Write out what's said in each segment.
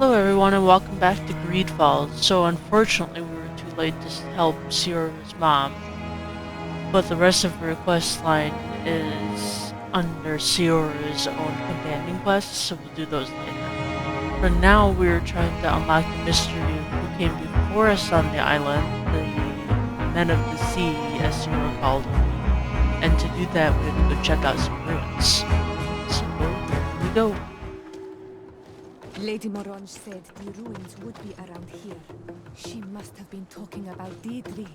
Hello everyone and welcome back to GreedFall. So unfortunately we were too late to help Sierra's mom, but the rest of the quest line is under Sierra's own companion quests, so we'll do those later. For now we're trying to unlock the mystery of who came before us on the island, the Men of the Sea as Sierra called them, and to do that we have to go check out some ruins. So here we go. Lady Morange said the ruins would be around here. She must have been talking about Deirdre.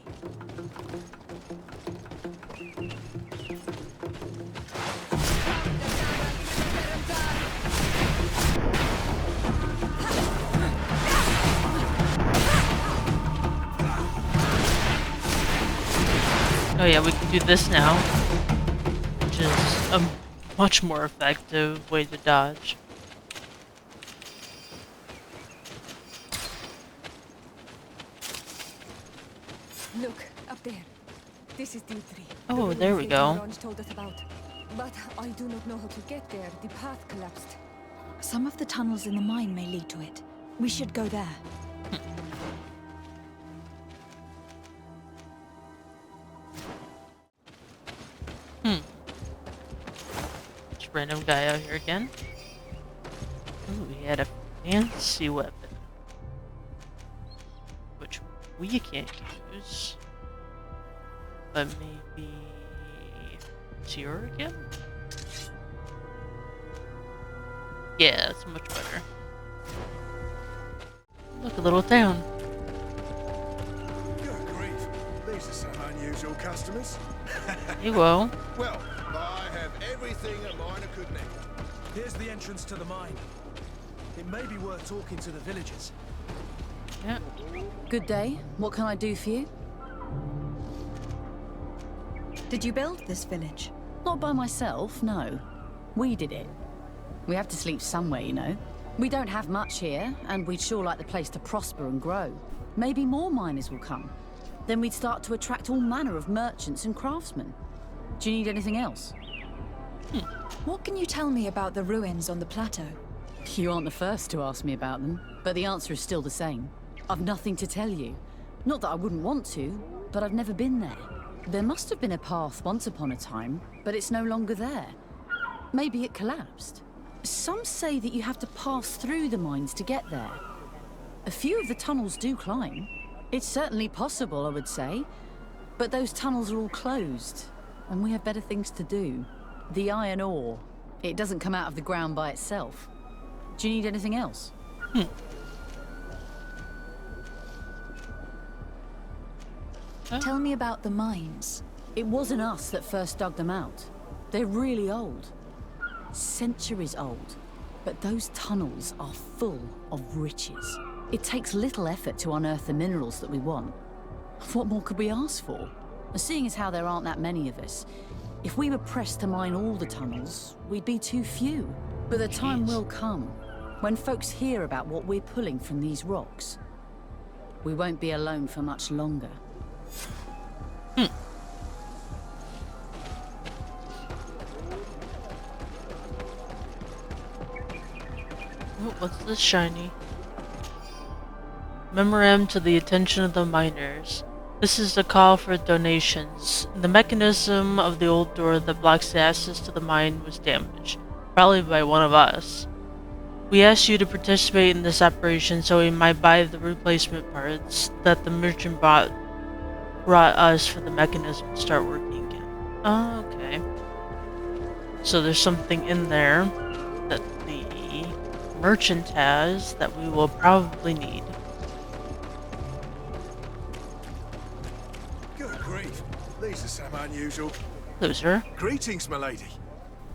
Oh yeah, we can do this now, which is a much more effective way to dodge. Look, up there. This is Deirdre. Oh, there we go. Morange told us about. But I do not know how to get there. The path collapsed. Some of the tunnels in the mine may lead to it. We should go there. Just random guy out here again. Ooh, he had a fancy weapon. Which we can't use. But maybe... Sierra again? Yeah, that's much better. Look, a little town. Good grief. These are some unusual customers. Hey, whoa. Well, I have everything a miner could need. Here's the entrance to the mine. It may be worth talking to the villagers. Yeah. Good day. What can I do for you? Did you build this village? Not by myself, no. We did it. We have to sleep somewhere, you know. We don't have much here, and we'd sure like the place to prosper and grow. Maybe more miners will come. Then we'd start to attract all manner of merchants and craftsmen. Do you need anything else? What can you tell me about the ruins on the plateau? You aren't the first to ask me about them, but the answer is still the same. I've nothing to tell you. Not that I wouldn't want to, but I've never been there. There must have been a path once upon a time, but it's no longer there. Maybe it collapsed. Some say that you have to pass through the mines to get there. A few of the tunnels do climb. It's certainly possible, I would say. But those tunnels are all closed, and we have better things to do. The iron ore, it doesn't come out of the ground by itself. Do you need anything else? Tell me about the mines. It wasn't us that first dug them out. They're really old. Centuries old. But those tunnels are full of riches. It takes little effort to unearth the minerals that we want. What more could we ask for? Seeing as how there aren't that many of us, if we were pressed to mine all the tunnels, we'd be too few. But the time will come when folks hear about what we're pulling from these rocks. We won't be alone for much longer. Oh, what's this shiny? Memorandum to the attention of the miners. This is a call for donations. The mechanism of the old door that blocks the access to the mine was damaged, probably by one of us. We asked you to participate in this operation so we might buy the replacement parts that the merchant brought us for the mechanism to start working again. Oh, okay. So there's something in there that the merchant has that we will probably need. Good grief. These are some unusual... Loser. Greetings, my lady.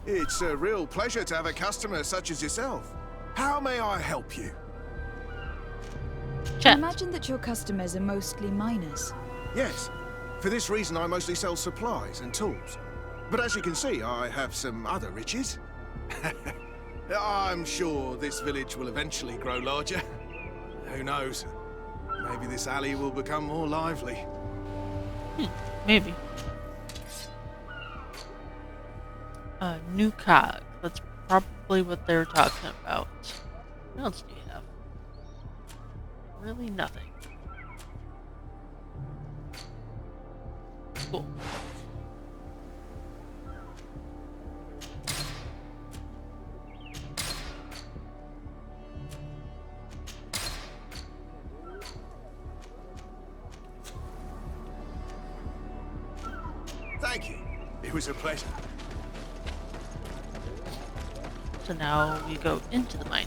It's a real pleasure to have a customer such as yourself. How may I help you? I Chat. imagine that your customers are mostly miners. Yes. For this reason, I mostly sell supplies and tools. But as you can see, I have some other riches. I'm sure this village will eventually grow larger. Who knows? Maybe this alley will become more lively. Maybe. New cog. That's probably what they're talking about. What else do you have? really nothing. Cool. Thank you. It was a pleasure. So now we go into the mine.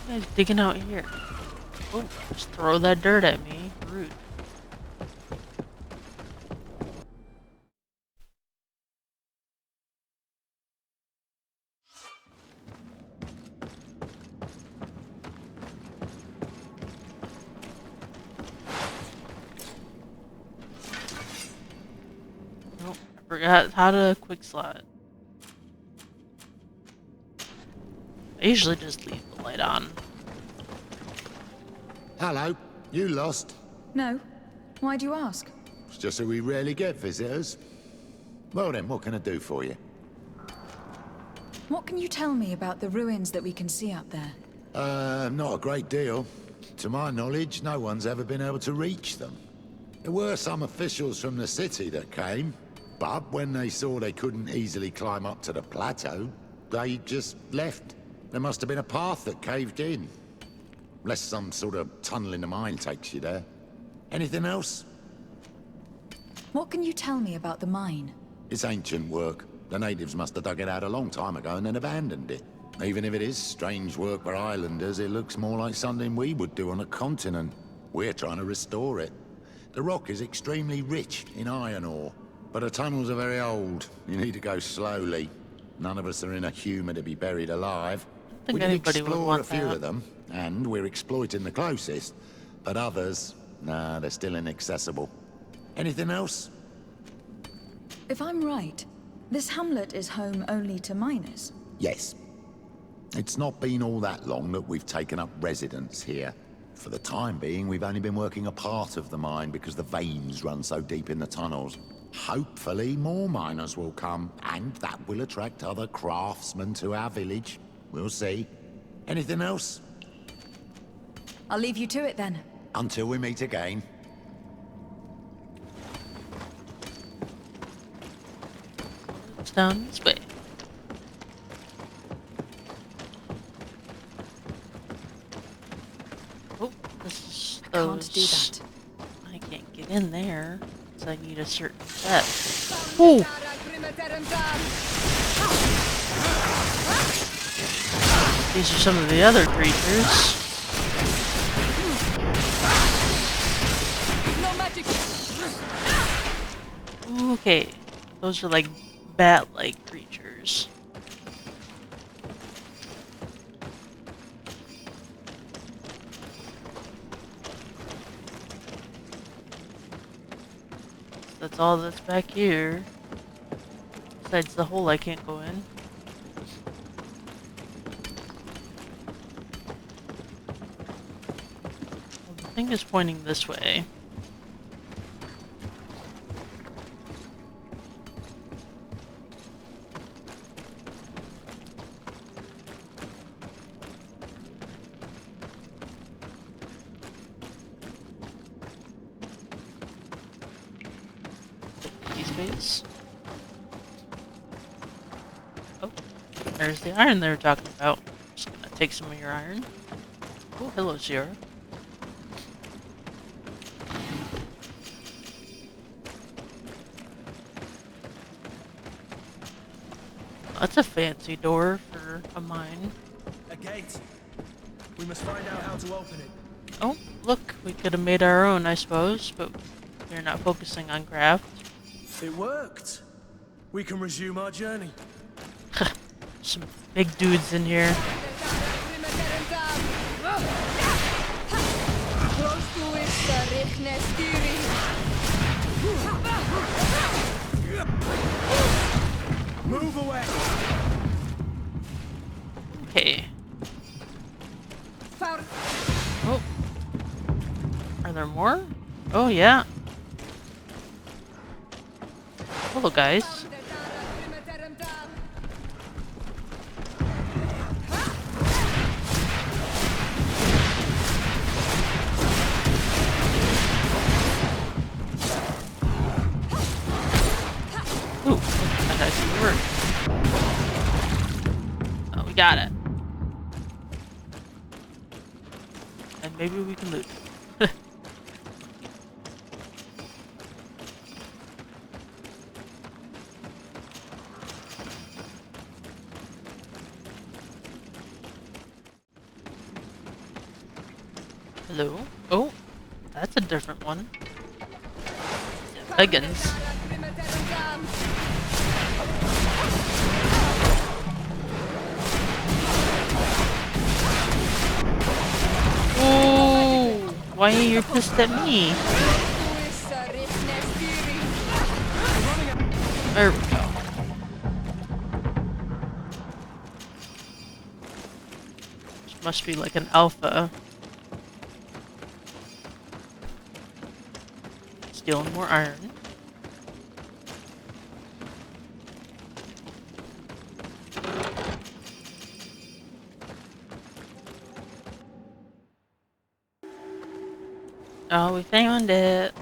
Guys digging out here. Oh, just throw that dirt at me. Rude. Oh, I forgot how to quick slot. I usually just leave the light on. Hello, you lost? No. Why do you ask? It's just that we rarely get visitors. Well then, what can I do for you? What can you tell me about the ruins that we can see up there? Not a great deal. To my knowledge, no one's ever been able to reach them. There were some officials from the city that came, but when they saw they couldn't easily climb up to the plateau, they just left. There must have been a path that caved in. Unless some sort of tunnel in the mine takes you there. Anything else? What can you tell me about the mine? It's ancient work. The natives must have dug it out a long time ago and then abandoned it. Even if it is strange work for islanders, it looks more like something we would do on a continent. We're trying to restore it. The rock is extremely rich in iron ore, but the tunnels are very old. You need to go slowly. None of us are in a humour to be buried alive. I think We can anybody would explore want a few that. of them, and we're exploiting the closest. But others, nah, they're still inaccessible. Anything else? If I'm right, this hamlet is home only to miners. Yes. It's not been all that long that we've taken up residence here. For the time being, we've only been working a part of the mine because the veins run so deep in the tunnels. Hopefully, more miners will come, and that will attract other craftsmen to our village. We'll see. Anything else? I'll leave you to it then. Until we meet again. It's down this way. Oh, this is those. Can't do that. I can't get in there, so I need a certain depth. Ooh! These are some of the other creatures. Okay, those are like bat-like creatures. That's all that's back here. Besides the hole I can't go in. Well, the thing is pointing this way. Space. Oh, there's the iron they were talking about. Just gonna take some of your iron. Oh, hello, Sierra. That's a fancy door for a mine. A gate. We must find out how to open it. Oh, look, we could have made our own, I suppose, but we're not focusing on craft. It worked. We can resume our journey. Some big dudes in here. Move away. Okay. Oh. Are there more? Oh, yeah. Hello, guys. Ooh, that actually worked. Oh, we got it. And maybe we can loot it. Hello? Oh, that's a different one. Higgins. Ooh, why are you pissed at me? There we go. This must be like an alpha. Stealing more iron. Oh, we found it.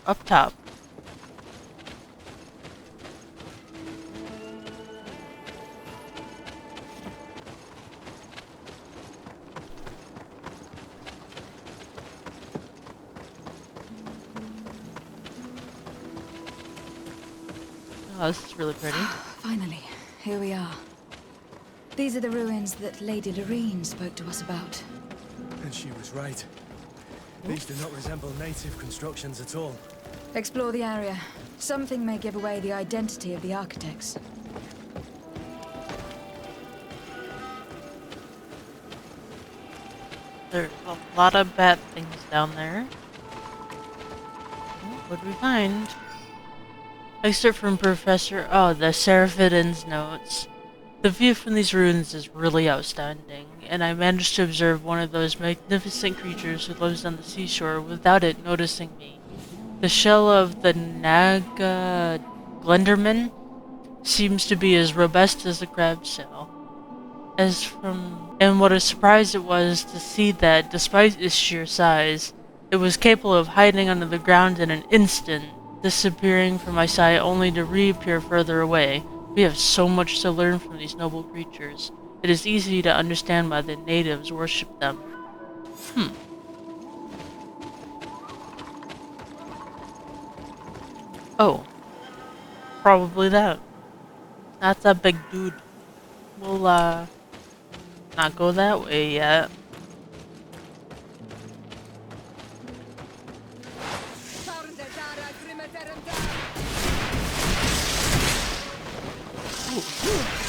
Up top. Oh, this is really pretty. Finally, here we are. These are the ruins that Lady Lorene spoke to us about. And she was right. These do not resemble native constructions at all. Explore the area. Something may give away the identity of the architects. There's a lot of bad things down there. Oh, what did we find? Excerpt from Professor... Oh, the Seraphidin's notes. The view from these ruins is really outstanding, and I managed to observe one of those magnificent creatures who lives on the seashore without it noticing me. The shell of the Naga Glenderman seems to be as robust as a crab shell. And what a surprise it was to see that, despite its sheer size, it was capable of hiding under the ground in an instant, disappearing from my sight only to reappear further away. We have so much to learn from these noble creatures. It is easy to understand why the natives worship them. Oh. Probably that. That's a big dude. We'll, not go that way yet.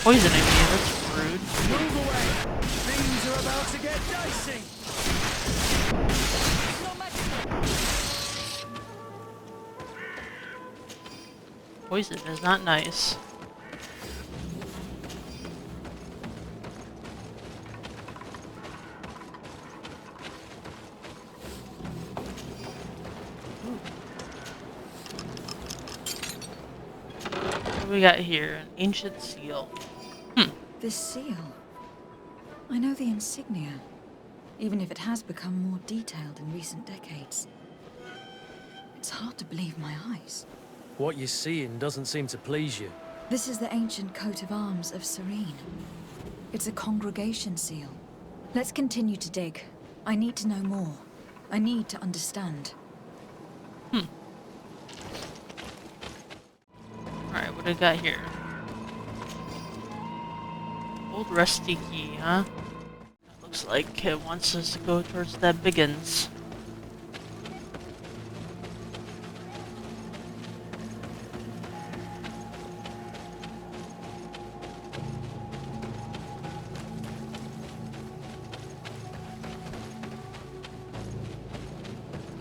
Poisoning me, that's rude. Move away! Things are about to get dicey! Poison is not nice. What do we got here? An ancient seal. This seal. I know the insignia, even if it has become more detailed in recent decades. It's hard to believe my eyes. What you're seeing doesn't seem to please you. This is the ancient coat of arms of Serene. It's a congregation seal. Let's continue to dig. I need to know more. I need to understand. Alright, what do we got here? Old rusty key, huh? Looks like it wants us to go towards that Biggins.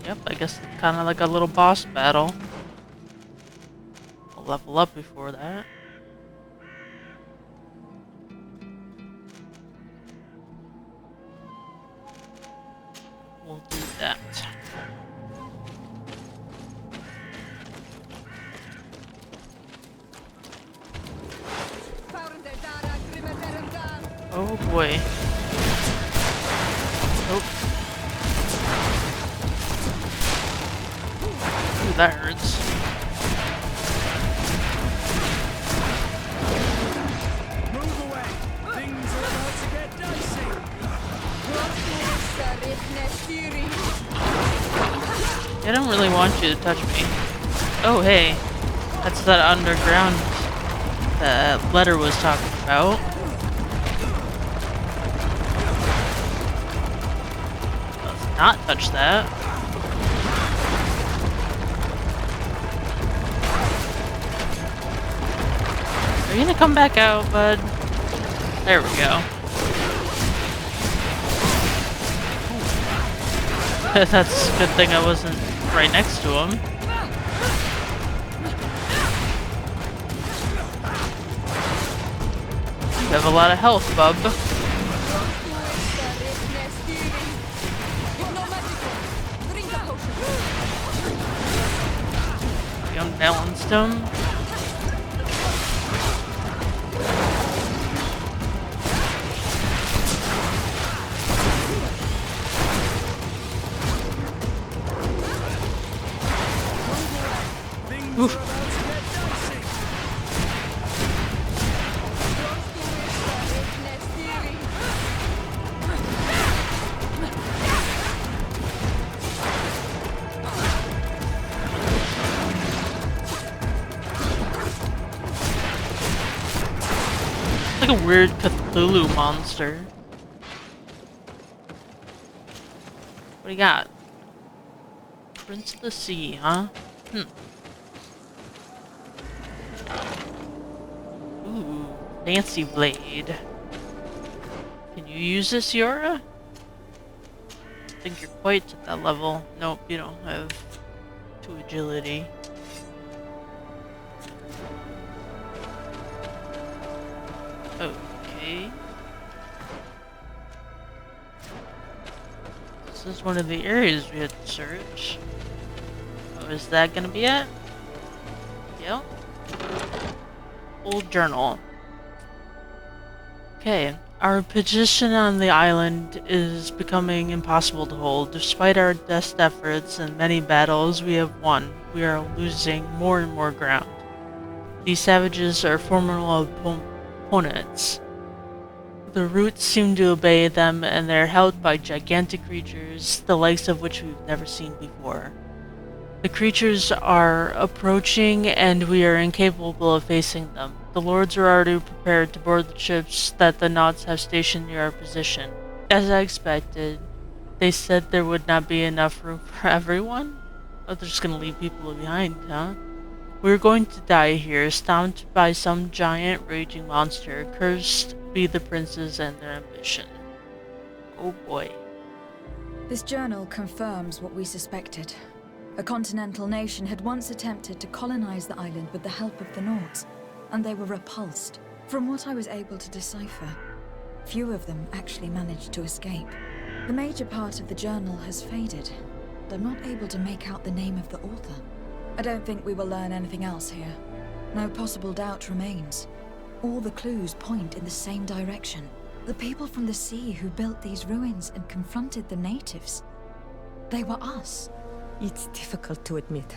Yep, I guess it's kind of like a little boss battle. I'll level up before that. We'll do that. Oh boy. Nope. that hurts. Move away! Things are about to get dicey! I don't really want you to touch me. Oh, hey. That's that underground that letter was talking about. Let's not touch that. Are you gonna come back out, bud? There we go. That's a good thing I wasn't right next to him. You have a lot of health, bub. You unbalanced him. Oof. Like a weird Cthulhu monster. What do you got? Prince of the Sea, huh? Ooh, fancy blade. Can you use this, Yora? I think you're quite at that level. Nope, you don't have 2 agility. Okay. This is one of the areas we had to search. Oh, is that gonna be it? Yep. Old journal. Okay, our position on the island is becoming impossible to hold. Despite our best efforts and many battles we have won, we are losing more and more ground. These savages are formidable opponents. The roots seem to obey them, and they're held by gigantic creatures, the likes of which we've never seen before. The creatures are approaching, and we are incapable of facing them. The lords are already prepared to board the ships that the Nauts have stationed near our position. As I expected, they said there would not be enough room for everyone? Oh, they're just gonna leave people behind, huh? We're going to die here, stomped by some giant raging monster. Cursed be the princes and their ambition. Oh boy. This journal confirms what we suspected. A continental nation had once attempted to colonize the island with the help of the Nauts, and they were repulsed. From what I was able to decipher, few of them actually managed to escape. The major part of the journal has faded, and I'm not able to make out the name of the author. I don't think we will learn anything else here. No possible doubt remains. All the clues point in the same direction. The people from the sea who built these ruins and confronted the natives. They were us. It's difficult to admit.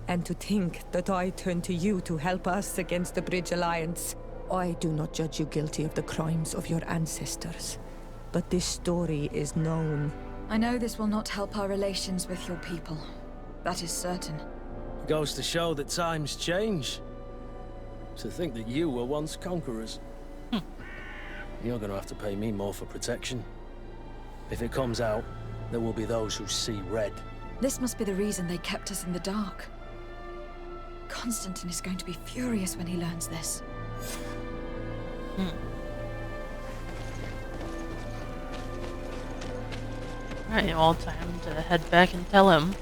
And to think that I turn to you to help us against the Bridge Alliance. I do not judge you guilty of the crimes of your ancestors. But this story is known. I know this will not help our relations with your people. That is certain. Goes to show that times change. To think that you were once conquerors. You're gonna have to pay me more for protection. If it comes out, there will be those who see red. This must be the reason they kept us in the dark. Constantine is going to be furious when he learns this. Alright, well, time to head back and tell him.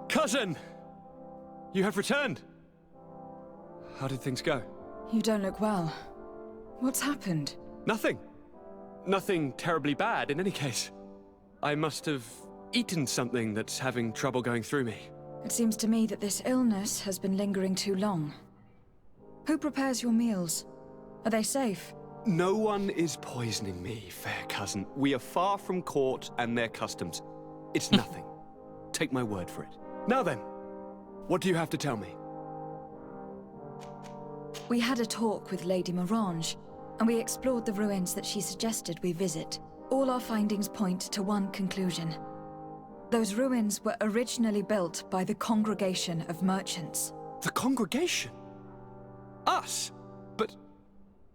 Cousin! You have returned! How did things go? You don't look well. What's happened? Nothing. Nothing terribly bad in any case. I must have eaten something that's having trouble going through me. It seems to me that this illness has been lingering too long. Who prepares your meals? Are they safe? No one is poisoning me, fair cousin. We are far from court and their customs. It's nothing. Take my word for it. Now then, what do you have to tell me? We had a talk with Lady Morange, and we explored the ruins that she suggested we visit. All our findings point to one conclusion. Those ruins were originally built by the Congregation of Merchants. The congregation? Us? But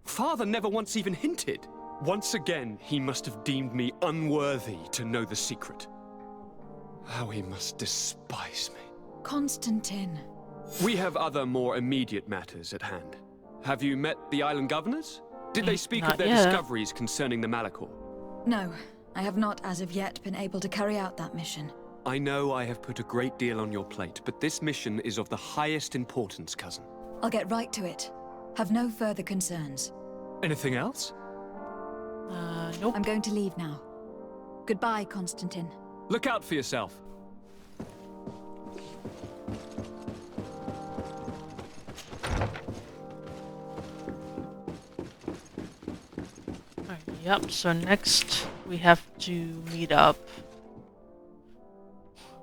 Father never once even hinted. Once again, he must have deemed me unworthy to know the secret. How he must despise me. Constantine. We have other more immediate matters at hand. Have you met the island governors? Did they speak of Not their yet. discoveries concerning the Malachor? No, I have not as of yet been able to carry out that mission. I know I have put a great deal on your plate, but this mission is of the highest importance, cousin. I'll get right to it. Have no further concerns. Anything else? Nope. I'm going to leave now. Goodbye, Constantine. Look out for yourself. Yep, so next we have to meet up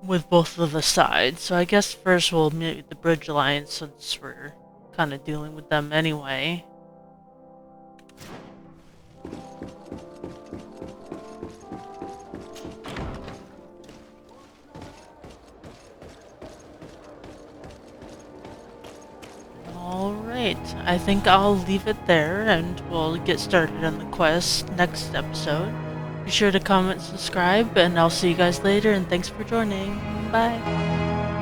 with both of the sides. So I guess first we'll meet the Bridge Alliance since we're kind of dealing with them anyway. Alright, I think I'll leave it there and we'll get started on the quest next episode. Be sure to comment, subscribe, and I'll see you guys later, and thanks for joining. Bye!